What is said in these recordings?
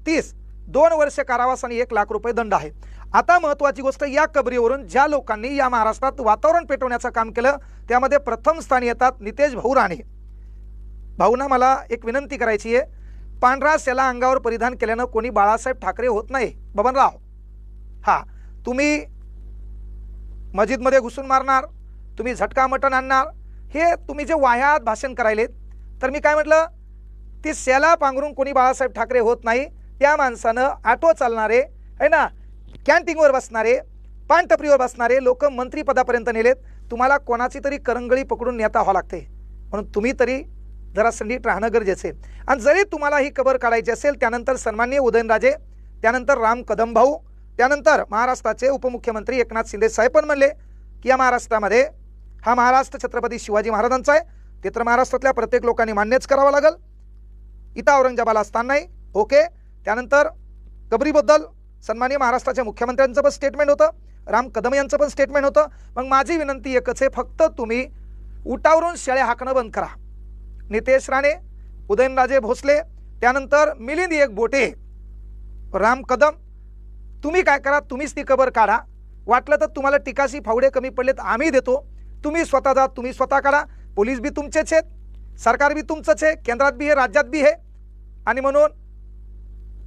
30 2 वर्ष कारावास आणि 1 लाख रुपये दंड आहे। आता महत्त्वाची गोष्ट, या कबरीवरून ज्या लोकांनी या महाराष्ट्रात वातावरण पेटवण्याचं काम केलं त्यामध्ये प्रथम स्थानी येतात नितेश भाऊ राणे। भाऊंना मला एक विनंती करायची आहे, पांढरा शेला अंगावर परिधान केल्यानं कोणी बाळासाहेब ठाकरे होत नाही बबनराव। हा, तुम्ही मस्जिदमध्ये घुसून मारणार, तुम्ही झटका मटण आणणार, हे तुम्ही जे वाह्यात भाषण करायलेत, तर मी काय म्हटलं, ती शेला पांघरून कोणी बाळासाहेब ठाकरे होत नाही। त्या माणसानं ऑटो चालणारे आहे ना, कॅन्टीनवर बसणारे, पानटपरीवर बसणारे लोक मंत्रीपदापर्यंत नेलेत। तुम्हाला कोणाची तरी करंगळी पकडून नेता व्हावं लागते, म्हणून तुम्ही तरी जरा नीट राहणं गरजेचं आहे। आणि जरी तुम्हाला ही कबर काढायची असेल, त्यानंतर सन्माननीय उदयनराजे, त्यानंतर राम कदम भाऊ, त्यानंतर महाराष्ट्राचे उपमुख्यमंत्री एकनाथ शिंदे साहेब पण म्हणले की या महाराष्ट्रामध्ये हा महाराष्ट्र छत्रपती शिवाजी महाराजांचा आहे, ते तर महाराष्ट्रातल्या प्रत्येक लोकांनी मान्यच करावं लागेल। इथं औरंगजेबाला स्थान नाही, ओके। त्यानंतर कबरीबद्दल सन्माननीय महाराष्ट्राच्या मुख्यमंत्र्यांचं पण स्टेटमेंट होतं, राम कदम यांचं पण स्टेटमेंट होतं। मग माझी विनंती एकच आहे, फक्त तुम्ही उठावरून शेळ्या हाकणं बंद करा। नितेश राणे, उदयनराजे भोसले, त्यानंतर मिलिंद एकबोटे, राम कदम, तुम्ही काय करा, तुम्हीच ती कबर काढा। वाटलं तर तुम्हाला टिकाशी फावडे कमी पडलेत आम्ही देतो, तुम्ही स्वतः जा, तुम्ही स्वतः काढा। पोलीस बी तुमचेच आहेत, सरकार बी तुमचंच आहे, केंद्रात बी आहे, राज्यात बी आहे, आणि म्हणून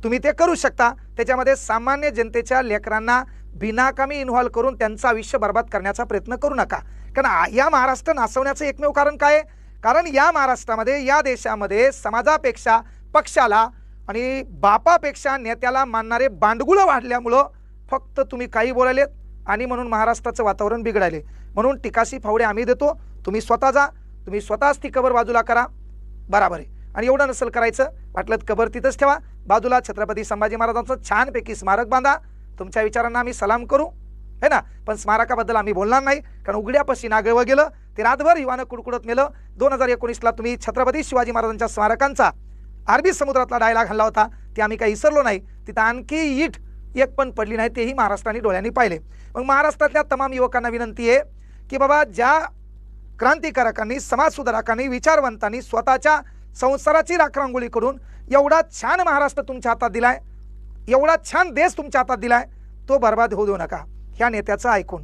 तुम्ही ते करू शकता। त्याच्यामध्ये सामान्य जनतेच्या लेकरांना बिनाकामी इन्व्हॉल्व करून त्यांचं आयुष्य बर्बाद करण्याचा प्रयत्न करू नका। कारण या महाराष्ट्र नासवण्याचं एकमेव कारण काय आहे, कारण या महाराष्ट्रामध्ये, या देशामध्ये समाजापेक्षा पक्षाला आणि बापापेक्षा नेत्याला मानणारे बांडगुळं वाढल्यामुळं फक्त तुम्ही काही बोलायलेत आणि म्हणून महाराष्ट्राचं वातावरण बिघडायले। म्हणून टिकाशी फावडे आम्ही देतो, तुम्ही स्वतः जा, तुम्ही स्वतःच ती कबर बाजूला करा, बराबर आहे। आणि एवढं नसेल करायचं, वाटलं कबर तिथंच ठेवा, बाजूला छत्रपती संभाजी महाराजांचं छानपैकी स्मारक बांधा, तुमच्या विचारांना आम्ही सलाम करू, है ना। पण स्मारकाबद्दल आम्ही बोलणार नाही, कारण उघड्यापाशी नागळं गेलं ते रातभर युवानं कुडकुडत नेलं। 2019ला तुम्ही छत्रपती शिवाजी महाराजांच्या स्मारकांचा अरबी समुद्रातला डायलॉग घालला होता, ते आम्ही काही विसरलो नाही। तिथं आणखी ईट एक पण पडली नाही, तेही महाराष्ट्राने डोळ्यांनी पाहिले। मग महाराष्ट्रातल्या तमाम युवकांना विनंती आहे की बाबा, ज्या क्रांतिकारकांनी, समाजसुधारकांनी, विचारवंतांनी स्वतःच्या संसाराची राखरांगोळी करून एवढा छान महाराष्ट्र तुमच्या हातात दिलाय, एवढा छान देश तुमच्या हातात दिलाय, तो बर्बाद होऊ देऊ नका ह्या नेत्याचं ऐकून।